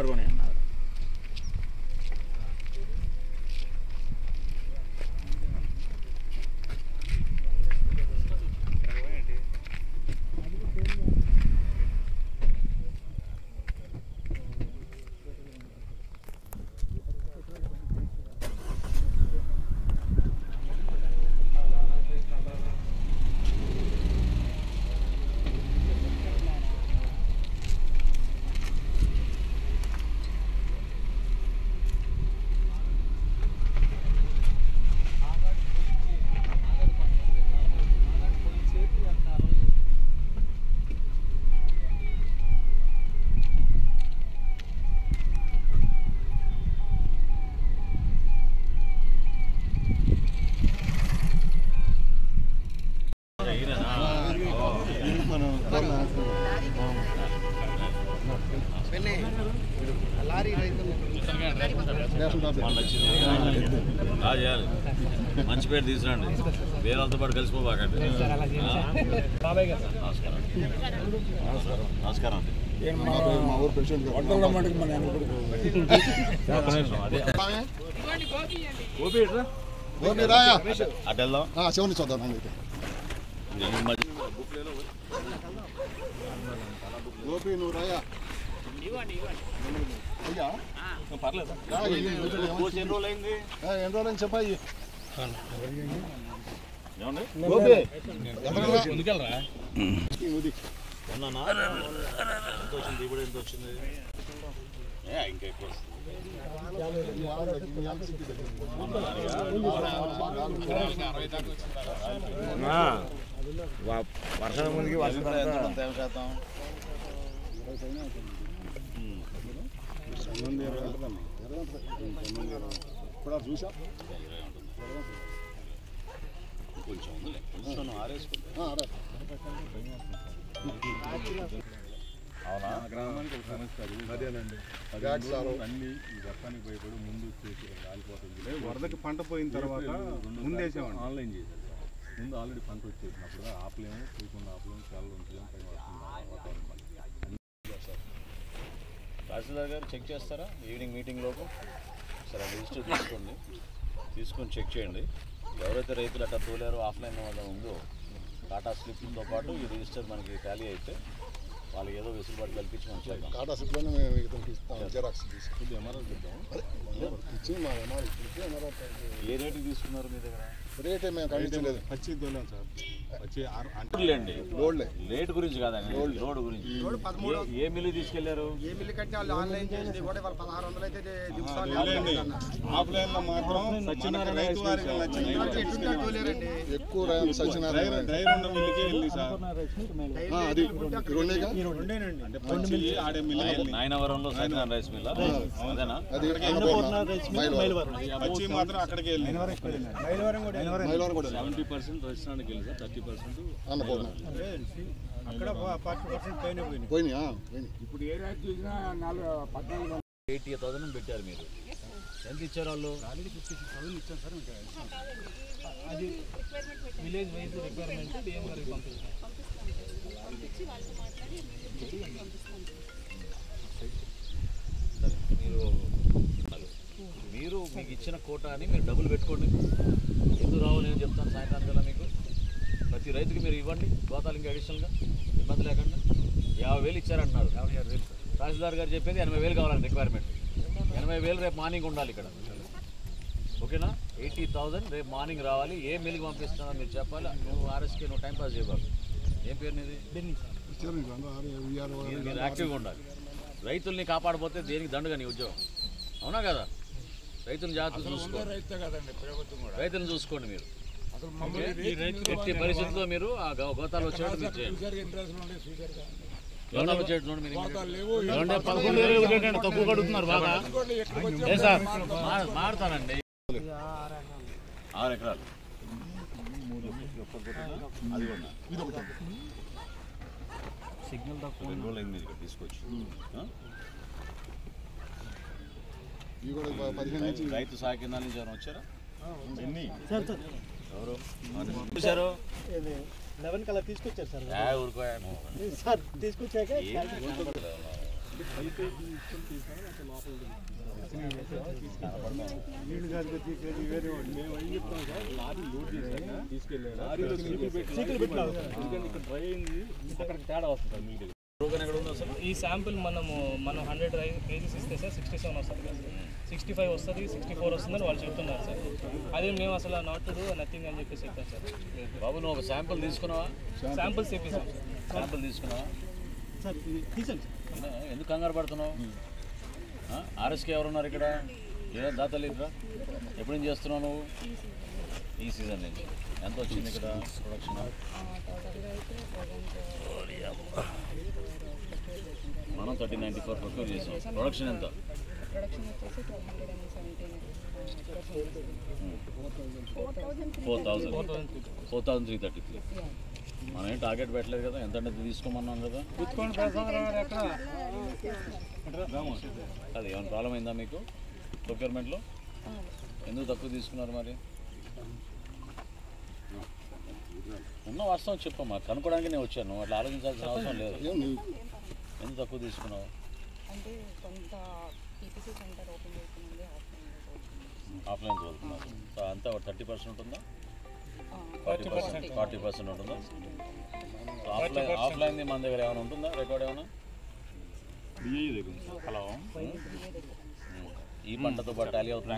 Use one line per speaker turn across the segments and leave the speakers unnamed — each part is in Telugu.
ఆరుగొనే అన్నారు.
మంచి పేరు తీసుకురండి, వేరే వాళ్ళతో పాటు కలిసిపోబాకండి. నమస్కారం అండి.
మా ఊరు ప్రెసిడెంట్
అటు వెళ్దాం.
శివుని చూద్దాం. గోపి నువ్వు రాయా
పర్లేదు. ఎన్ని రోజులు అయింది?
ఎన్ని రోజులు అని చెప్పాయి.
ఎంత వచ్చింది? ఇప్పుడు ఎంత వచ్చింది? ఇంకా ఎక్కువ
వర్షం ముందుకి వర్షం
శాతం
చూసా
కొంచెం ఉంది ఆరేసుకుంటా.
అవునా? గ్రామానికి ఒక సమస్య అదేనండి. అన్ని ఈ వర్షానికి భయపడి ముందు చేసి కాలిపోతుంది. వరదకి పంట పోయిన తర్వాత ముందేసామండి, ఆన్లైన్ చేశారు. ముందు ఆల్రెడీ పంట వచ్చేసినప్పుడు ఆపలేము, చేయకుండా ఆపలేము, చాలా ఉంచలేము.
తహసీల్దార్ గారు చెక్ చేస్తారా ఈవినింగ్ మీటింగ్ లోపు? సరే రిజిస్టర్ తీసుకోండి, తీసుకొని చెక్ చేయండి. ఎవరైతే రైతులు అట్లా తోలారో ఆఫ్లైన్ వల్ల ఉందో టాటా స్లిప్తో పాటు ఈ రిజిస్టర్ మనకి ఖాళీ అయితే వాళ్ళకి ఏదో వెసులుబాటు కల్పించి మనం చేద్దాం.
టాటా స్లిప్లోనే మేము ఇస్తాం. జిరాక్స్
తీసుకుంటే ఎంఆర్ఓ చూద్దాం.
ఇచ్చి మా ఎంఆర్ఓ
ఏ రేటుకి తీసుకున్నారు మీ దగ్గర?
రేటే మేము ఖండించలేదు.
పచ్చి దొలాం సార్.
అండి రేట్ గురించి కాదండి, రోడ్ గురించి. ఏ మిల్లు తీసుకెళ్లారు?
ఏ మిల్లు కంటే వాళ్ళు ఆన్లైన్ చేసి కూడా వాళ్ళు 1600 అయితే
ఆఫ్లైన్ లో మాత్రం రైతు వారికి
ఎక్కువ సత్యనారాయణ
డ్రైవర్ ఉన్న మిల్లుకే వెళ్ళి సార్.
అది
అంటే పచ్చి ఆడే మిల్లు
నాయనవరంలో సత్యనారాయణ రైస్ మిల్ అదేనా?
పచ్చి మాత్రం అక్కడికి వెళ్ళి
70% రెస్టారెంట్కి వెళ్ళి సార్, 30%
అన్నపూర్ణ
అక్కడ 40%
పోయినాయా?
ఇప్పుడు ఏ రేట్ చూసినా
80,000 పెట్టారు మీరు. ఎంత ఇచ్చారు వాళ్ళు?
ఇచ్చాను సార్. అది విలేజ్ వైజ్ రిక్వైర్మెంట్ డిఎం గారికి పంపిస్తాం.
మీరు మీకు ఇచ్చిన కోటాని మీరు డబ్బులు పెట్టుకోండి. ఎందుకు రావు నేను చెప్తాను సాయంత్రానికల్లా మీకు. ప్రతి రైతుకి మీరు ఇవ్వండి గోతాలు ఇంకా అడిషనల్గా, ఇబ్బంది లేకుండా. 50,000 ఇచ్చారంటున్నారు. 56,000 తహసీల్దార్ గారు చెప్పేది 80,000 కావాలండి రిక్వైర్మెంట్. 80,000 రేపు మార్నింగ్ ఉండాలి ఇక్కడ. ఓకేనా? 80,000 రేపు మార్నింగ్ రావాలి. ఏ మిల్కి పంపిస్తున్నారో మీరు చెప్పాలి. నువ్వు ఆర్ఎస్కే నువ్వు టైంపాస్ చేయబాకు. ఏం పేరు నీది? మీరు యాక్టివ్గా ఉండాలి. రైతుల్ని కాపాడపోతే దేనికి దండుగా నీ ఉద్యోగం, అవునా కదా? రైతులను జాగ్రత్త చూసుకోండి, రైతులను చూసుకోండి మీరు. ఎట్టి పరిస్థితుల్లో మీరు ఆ గోతాలు వచ్చేటట్టు మీరు చేయండి. గోతాలు వచ్చేటట్టు మీరు 11,000 తక్కువ కడుగుతున్నారు బాగా. మారుతానండి. 6 ఎకరాలు అది కూడా సిగ్నల్ తక్కువ 2 రోజులు అయింది ఇక్కడ తీసుకొచ్చి. రైతు సాకిందాల నుంచి ఎవరు వచ్చారా? ఎవరు చూసారు?
11 కల్లా తీసుకొచ్చారు సార్.
ఊరుకోయా
సార్ తీసుకొచ్చాక
ఈ శాంపిల్ మనం 100 కేజీస్ ఇస్తే సార్ 67 వస్తుంది కదా సార్, 65 వస్తుంది, 64 వస్తుందని వాళ్ళు చెప్తున్నారు సార్. అదే మేము అసలు నాట్ టు డూ నథింగ్ అని చెప్పేసి చెప్పాను సార్.
బాబు నువ్వు ఒక శాంపుల్ తీసుకున్నావా?
శాంపిల్స్ తెప్పిస్తాం సార్.
శాంపుల్ తీసుకున్నావా?
సార్ తీసండి
ఎందుకు కంగారు పడుతున్నావు? ఆర్ఎస్కే ఎవరున్నారు ఇక్కడ? లేదా దాతలు ఇక్కడ ఎప్పుడు నుంచి చేస్తున్నావు నువ్వు? ఈ సీజన్ నుంచి ఎంత వచ్చింది ఇక్కడ ప్రొడక్షన్? మనం 1394 ప్రొక్యూర్ చేసాం. ప్రొడక్షన్ ఎంత? 4,333. మనం ఏం టార్గెట్ పెట్టలేదు కదా, ఎంత అంటే తీసుకోమన్నాం కదా. అది ఏమైనా ప్రాబ్లం అయిందా మీకు ప్రొక్యూర్మెంట్లో? ఎందుకు తక్కువ తీసుకున్నారు మరి? ఉన్న వాస్తవం చెప్పమ్మా, కనుక్కోవడానికి నేను వచ్చాను, అట్లా ఆలోచించాల్సిన అవసరం లేదు. ఎందుకు తక్కువ తీసుకున్నావు?
అంటే కొంత పీపీసీ సెంటర్ ఓపెన్ చేస్తుంది,
ఆఫ్లైన్ చదువుతున్నారు. సో అంతా 30% ఉంటుందా? 40% ఉంటుందా? ఆఫ్లైన్ది మన దగ్గర ఏమైనా ఉంటుందా? రికార్డ్ ఏమైనా? హలో, ఈ పంటతో పాటు టాలీ అవుతుంది.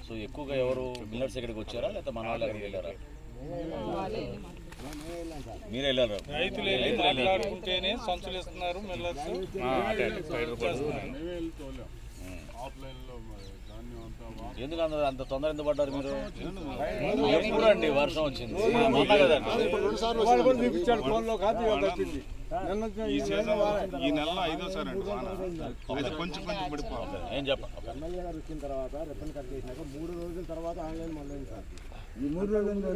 సో ఎక్కువగా ఎవరు మిల్లర్స్ ఎక్కడికి వచ్చారా లేకపోతే మన వాళ్ళు ఎక్కడికి వెళ్ళారా? మీరే వెళ్ళారు.
మాట్లాడుకుంటేనే సంచులు ఇస్తున్నారు మిల్లర్స్.
ఎందుకు అంత తొందర ఎందుకు పడ్డారు మీరు? ఎప్పుడండి వర్షం వచ్చింది? మొన్న కదండి.
ఈ నెలలో 5వ సారి అండి కొంచెం పడిపోవాలి.
ఏం చెప్పండి.
ఎమ్మెల్యే గారు వచ్చిన తర్వాత రిబ్బన్ కట్ చేసినాక 3 రోజుల తర్వాత ఆన్లైన్ మొదలైంది సార్. ఈ 3 రోజుల నుంచి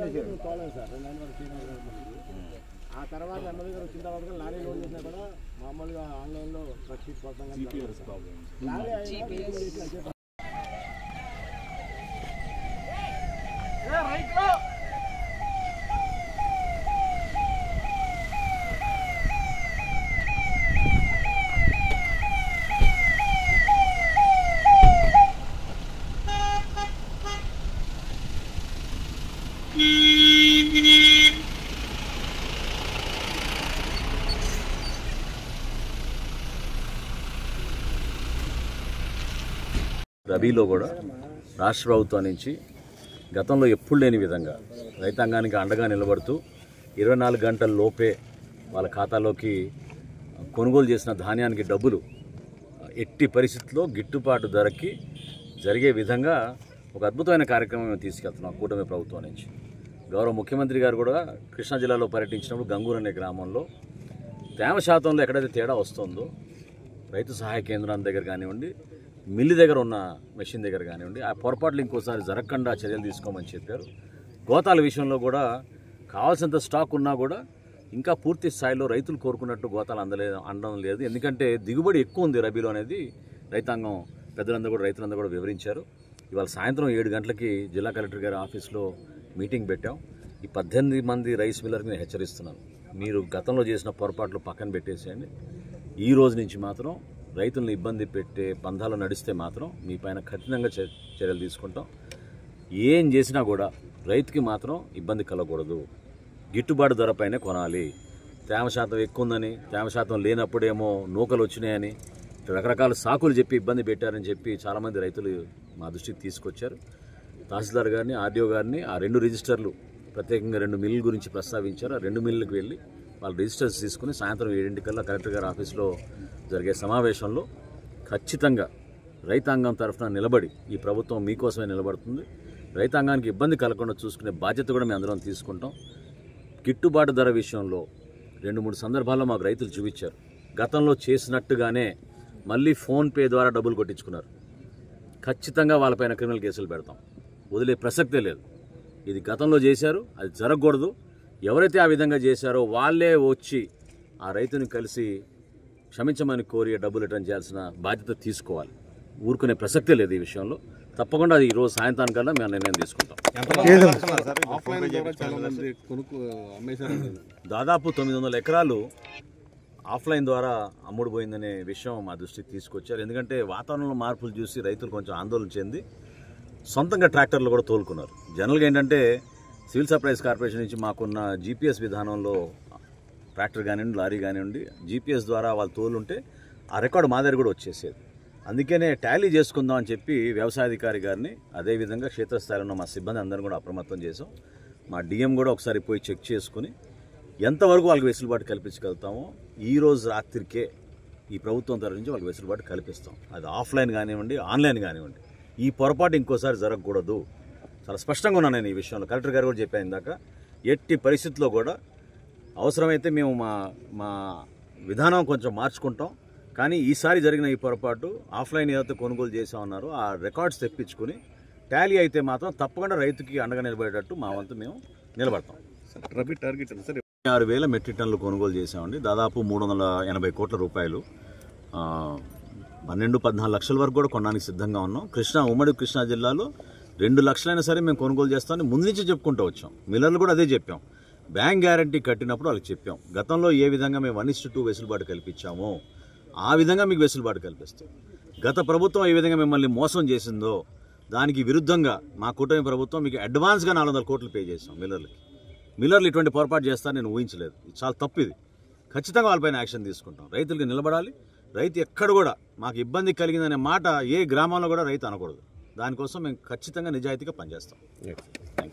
తోలేదు సార్. 2 వరకు ఆ తర్వాత ఎమ్మెల్యే గారు వచ్చిన తర్వాత లారీ లోడ్ చేసినా కూడా మామూలుగా ఆన్లైన్లో ప్రతి పడతాం.
రబీలో కూడా రాష్ట్ర ప్రభుత్వం నుంచి గతంలో ఎప్పుడు లేని విధంగా రైతాంగానికి అండగా నిలబడుతూ 24 గంటల లోపే వాళ్ళ ఖాతాలోకి కొనుగోలు చేసిన ధాన్యానికి డబ్బులు ఎట్టి పరిస్థితుల్లో గిట్టుబాటు ధరకి జరిగే విధంగా ఒక అద్భుతమైన కార్యక్రమం మేము తీసుకెళ్తున్నాం కూటమి ప్రభుత్వం నుంచి. గౌరవ ముఖ్యమంత్రి గారు కూడా కృష్ణా జిల్లాలో పర్యటించినప్పుడు గంగూరు అనే గ్రామంలో తేమ శాతంలో ఎక్కడైతే తేడా వస్తుందో రైతు సహాయ కేంద్రం దగ్గర కానివ్వండి, మిల్లు దగ్గర ఉన్న మెషిన్ దగ్గర కానివ్వండి, ఆ పొరపాట్లు ఇంకోసారి జరగకుండా చర్యలు తీసుకోమని చెప్పారు. గోతాల విషయంలో కూడా కావాల్సినంత స్టాక్ ఉన్నా కూడా ఇంకా పూర్తి స్థాయిలో రైతులు కోరుకున్నట్టు గోతాలు అందడం లేదు. ఎందుకంటే దిగుబడి ఎక్కువ ఉంది రబీలో అనేది రైతాంగం పెద్దలందరూ కూడా రైతులందరూ కూడా వివరించారు. ఇవాళ సాయంత్రం 7 గంటలకి జిల్లా కలెక్టర్ గారి ఆఫీస్లో మీటింగ్ పెట్టాం. ఈ 18 మంది రైస్ మిల్లర్కి నేను హెచ్చరిస్తున్నాను, మీరు గతంలో చేసిన పొరపాట్లు పక్కన పెట్టేసేయండి. ఈ రోజు నుంచి మాత్రం రైతులను ఇబ్బంది పెట్టే పంధాలు నడిస్తే మాత్రం మీ పైన కఠినంగా చర్యలు తీసుకుంటాం. ఏం చేసినా కూడా రైతుకి మాత్రం ఇబ్బంది కలగకూడదు. గిట్టుబాటు ధర పైనే కొనాలి. తేమ శాతం ఎక్కువ ఉందని, తేమ శాతం లేనప్పుడేమో నూకలు వచ్చినాయని రకరకాల సాకులు చెప్పి ఇబ్బంది పెట్టారని చెప్పి చాలామంది రైతులు మా దృష్టికి తీసుకొచ్చారు. తహసీల్దార్ గారిని, ఆర్డీఓ గారిని ఆ 2 రిజిస్టర్లు ప్రత్యేకంగా 2 మిల్లుల గురించి ప్రస్తావించారు. ఆ 2 మిల్లులకు వెళ్ళి వాళ్ళు రిజిస్టర్స్ తీసుకుని సాయంత్రం 7 కలెక్టర్ గారి ఆఫీస్లో జరిగే సమావేశంలో ఖచ్చితంగా రైతాంగం తరఫున నిలబడి ఈ ప్రభుత్వం మీకోసమే నిలబడుతుంది. రైతాంగానికి ఇబ్బంది కలగకుండా చూసుకునే బాధ్యత కూడా మేము అందరం తీసుకుంటాం. గిట్టుబాటు ధర విషయంలో 2-3 సందర్భాల్లో మాకు రైతులు చూపించారు. గతంలో చేసినట్టుగానే మళ్ళీ ఫోన్పే ద్వారా డబ్బులు కొట్టించుకున్నారు. ఖచ్చితంగా వాళ్ళపైన క్రిమినల్ కేసులు పెడతాం, వదిలే ప్రసక్తే లేదు. ఇది గతంలో చేశారు, అది జరగకూడదు. ఎవరైతే ఆ విధంగా చేశారో వాళ్ళే వచ్చి ఆ రైతుని కలిసి క్షమించమని కోరి డబ్బులు రిటర్న్ చేయాల్సిన బాధ్యత తీసుకోవాలి. ఊరుకునే ప్రసక్తే లేదు ఈ విషయంలో. తప్పకుండా అది ఈరోజు సాయంత్రానికల్లా మేము నిర్ణయం తీసుకుంటాం. దాదాపు 900 ఎకరాలు
ఆఫ్లైన్ ద్వారా అమ్ముడు పోయిందనే విషయం మా దృష్టికి తీసుకొచ్చారు. ఎందుకంటే వాతావరణంలో మార్పులు చూసి రైతులు కొంచెం ఆందోళన చెంది సొంతంగా ట్రాక్టర్లు కూడా తోలుకున్నారు. జనరల్గా ఏంటంటే సివిల్ సప్లైస్ కార్పొరేషన్ నుంచి మాకున్న జీపీఎస్ విధానంలో ట్రాక్టర్ కానివ్వండి, లారీ కానివ్వండి, జీపీఎస్ ద్వారా వాళ్ళు తోలుంటే ఆ రికార్డు మా దగ్గర కూడా వచ్చేసేది. అందుకనే టాలీ చేసుకుందాం అని చెప్పి వ్యవసాయాధికారి గారిని, అదేవిధంగా క్షేత్రస్థాయిలో ఉన్న మా సిబ్బంది అందరిని కూడా అప్రమత్తం చేసాం. మా డిఎం కూడా ఒకసారి పోయి చెక్ చేసుకుని ఎంతవరకు వాళ్ళకి వెసులుబాటు కల్పించగలుగుతామో ఈ రోజు రాత్రికే ఈ ప్రభుత్వం తరఫు నుంచి వాళ్ళకి వెసులుబాటు కల్పిస్తాం. అది ఆఫ్లైన్ కానివ్వండి, ఆన్లైన్ కానివ్వండి. ఈ పొరపాటు ఇంకోసారి జరగకూడదు. చాలా స్పష్టంగా ఉన్నాను నేను ఈ విషయంలో. కలెక్టర్ గారు కూడా చెప్పాను ఇందాక, ఎట్టి పరిస్థితుల్లో కూడా అవసరమైతే మేము మా విధానం కొంచెం మార్చుకుంటాం. కానీ ఈసారి జరిగిన ఈ పొరపాటు ఆఫ్లైన్ ఏదైతే కొనుగోలు చేసామన్నారో ఆ రికార్డ్స్ తెప్పించుకుని టాలీ అయితే మాత్రం తప్పకుండా రైతుకి అండగా నిలబడేటట్టు మా వంతు మేము నిలబడతాం.
రబీ టార్గెట్ సార్
6,000 మెట్రిక్ టన్నులు కొనుగోలు చేసామండి. దాదాపు 380 కోట్ల రూపాయలు. 12-14 లక్షల వరకు కూడా కొనడానికి సిద్ధంగా ఉన్నాం. ఉమ్మడి కృష్ణా జిల్లాలో 2 లక్షలైనా సరే మేము కొనుగోలు చేస్తామని ముందు నుంచి చెప్పుకుంటూ వచ్చాం. మిల్లర్లు కూడా అదే చెప్పాం. బ్యాంక్ గ్యారంటీ కట్టినప్పుడు వాళ్ళకి చెప్పాం, గతంలో ఏ విధంగా మేము 1:2 వెసులుబాటు కల్పించామో ఆ విధంగా మీకు వెసులుబాటు కల్పిస్తాం. గత ప్రభుత్వం ఏ విధంగా మిమ్మల్ని మోసం చేసిందో దానికి విరుద్ధంగా మా కూటమి ప్రభుత్వం మీకు అడ్వాన్స్గా 400 కోట్లు పే చేసాం మిల్లర్లకి. మిల్లర్లు ఇటువంటి పొరపాటు చేస్తారని నేను ఊహించలేదు. ఇది చాలా తప్పు. ఇది ఖచ్చితంగా వాళ్ళపైన యాక్షన్ తీసుకుంటాం. రైతులకి నిలబడాలి. రైతు ఎక్కడ కూడా మాకు ఇబ్బంది కలిగిందనే మాట ఏ గ్రామంలో కూడా రైతు అనకూడదు. దానికోసం మేము ఖచ్చితంగా నిజాయితీగా పనిచేస్తాం. Thank you.